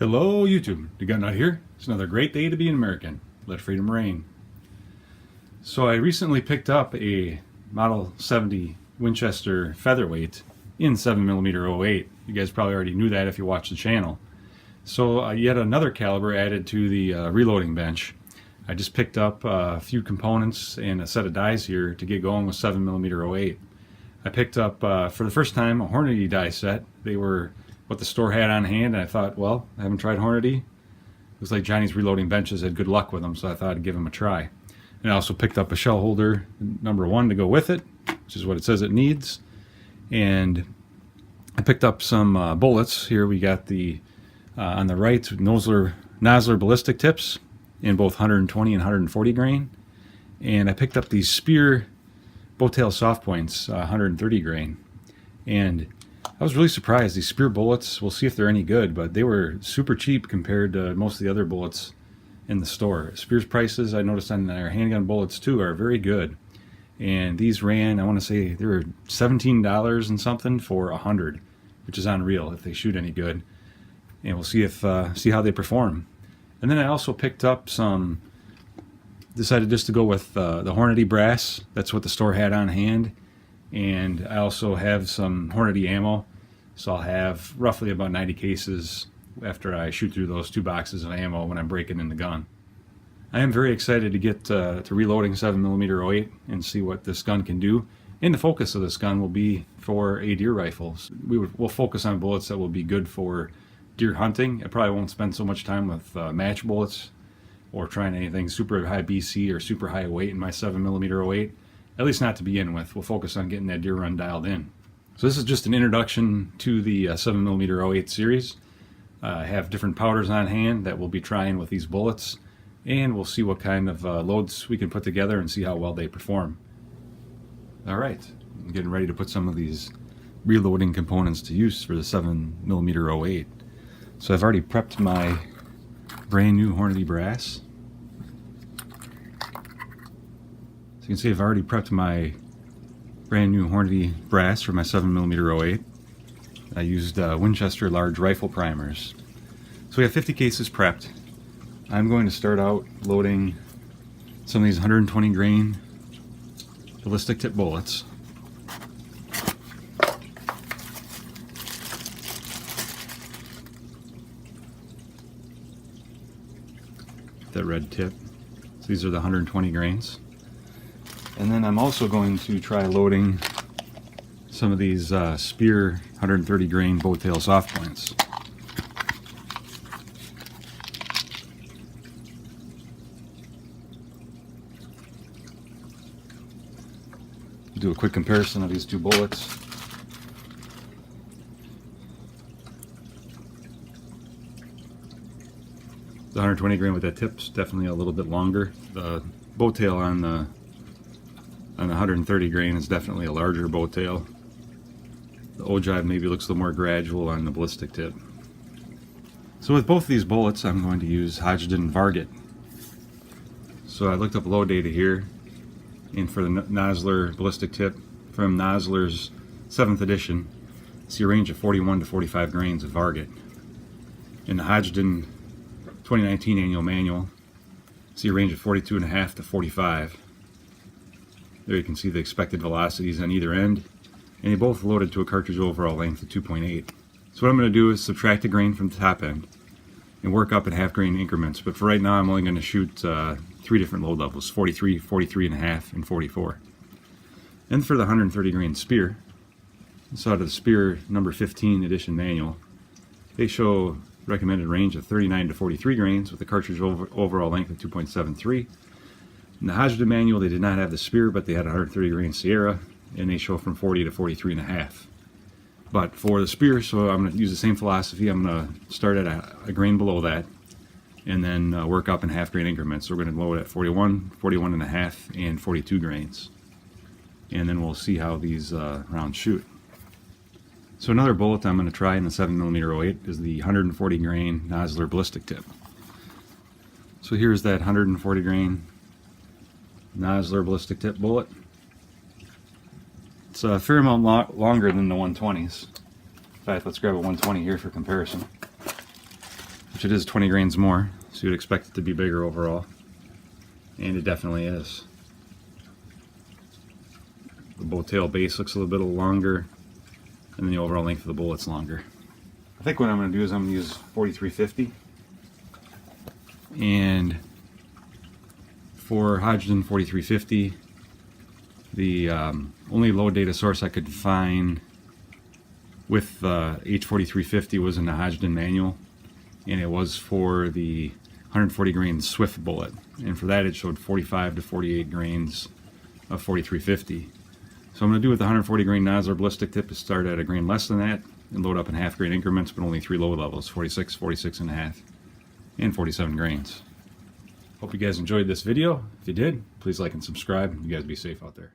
Hello YouTube, the Gun Nut here. It's another great day to be an American. Let freedom reign. So I recently picked up a Model 70 Winchester featherweight in 7mm-08. You guys probably already knew that if you watched the channel. So yet another caliber added to the reloading bench. I just picked up a few components and a set of dies here to get going with 7mm-08. I picked up for the first time a Hornady die set. They were what the store had on hand, and I thought, well, I haven't tried Hornady. It was like Johnny's Reloading Benches had good luck with them, so I thought I'd give them a try. And I also picked up a shell holder number 1 to go with it, which is what it says it needs. And I picked up some bullets. Here we got the on the right Nosler ballistic tips in both 120 and 140 grain. And I picked up these Spear Bowtail soft points, 130 grain. And I was really surprised. These Spear bullets, we'll see if they're any good, but they were super cheap compared to most of the other bullets in the store. Spear's prices, I noticed on their handgun bullets too, are very good. And these ran, I want to say they were $17 and something for 100, which is unreal if they shoot any good. And we'll see if see how they perform. And then I also picked up some, decided just to go with the Hornady brass. That's what the store had on hand. And I also have some Hornady ammo, so I'll have roughly about 90 cases after I shoot through those 2 boxes of ammo when I'm breaking in the gun. I am very excited to get to reloading 7mm-08 and see what this gun can do. And the focus of this gun will be for a deer rifle. We'll focus on bullets that will be good for deer hunting. I probably won't spend so much time with match bullets or trying anything super high BC or super high weight in my 7mm-08. At least not to begin with. We'll focus on getting that deer run dialed in. So this is just an introduction to the 7mm-08 series. I have different powders on hand that we'll be trying with these bullets, and we'll see what kind of loads we can put together and see how well they perform. Alright, I'm getting ready to put some of these reloading components to use for the 7mm-08. So I've already prepped my brand new Hornady brass. So you can see I've already prepped my brand new Hornady brass for my 7mm-08. I used Winchester large rifle primers. So we have 50 cases prepped. I'm going to start out loading some of these 120 grain ballistic tip bullets. That red tip. So these are the 120 grains. And then I'm also going to try loading some of these Spear 130 grain Bowtail soft points. Do a quick comparison of these 2 bullets. The 120 grain with that tip's definitely a little bit longer. The Bowtail on the 130 grain is definitely a larger bowtail. The ogive maybe looks a little more gradual on the ballistic tip. So with both these bullets, I'm going to use Hodgdon Varget. So I looked up load data here, and for the Nosler ballistic tip from Nosler's 7th edition, see a range of 41 to 45 grains of Varget. In the Hodgdon 2019 annual manual, see a range of 42.5 to 45. There you can see the expected velocities on either end, and they both loaded to a cartridge overall length of 2.8. So what I'm going to do is subtract the grain from the top end and work up in half grain increments, but for right now I'm only going to shoot 3 different load levels, 43, 43.5, and 44. And for the 130 grain Spear, it's out of the Spear number 15 edition manual. They show recommended range of 39 to 43 grains with a cartridge overall length of 2.73. In the Hodgdon manual, they did not have the Spear, but they had a 130 grain Sierra, and they show from 40 to 43.5. But for the Spear, so I'm going to use the same philosophy. I'm going to start at a grain below that, and then work up in half grain increments. So we're going to load at 41, 41.5, and 42 grains. And then we'll see how these rounds shoot. So another bullet I'm going to try in the 7mm-08 is the 140 grain Nosler ballistic tip. So here's that 140 grain Nosler ballistic tip bullet. It's a fair amount longer than the 120s. In fact, let's grab a 120 here for comparison. which it is 20 grains more, so you'd expect it to be bigger overall. And it definitely is. The bow tail base looks a little bit longer, and then the overall length of the bullet's longer. I think what I'm going to do is I'm going to use 4350. And for Hodgdon 4350, the only load data source I could find with H4350 was in the Hodgdon manual, and it was for the 140 grain Swift bullet, and for that it showed 45 to 48 grains of 4350. So I'm going to do with the 140 grain Nosler ballistic tip is start at a grain less than that and load up in half grain increments, but only 3 load levels, 46, 46 and a half, and 47 grains. Hope you guys enjoyed this video. If you did, please like and subscribe. You guys be safe out there.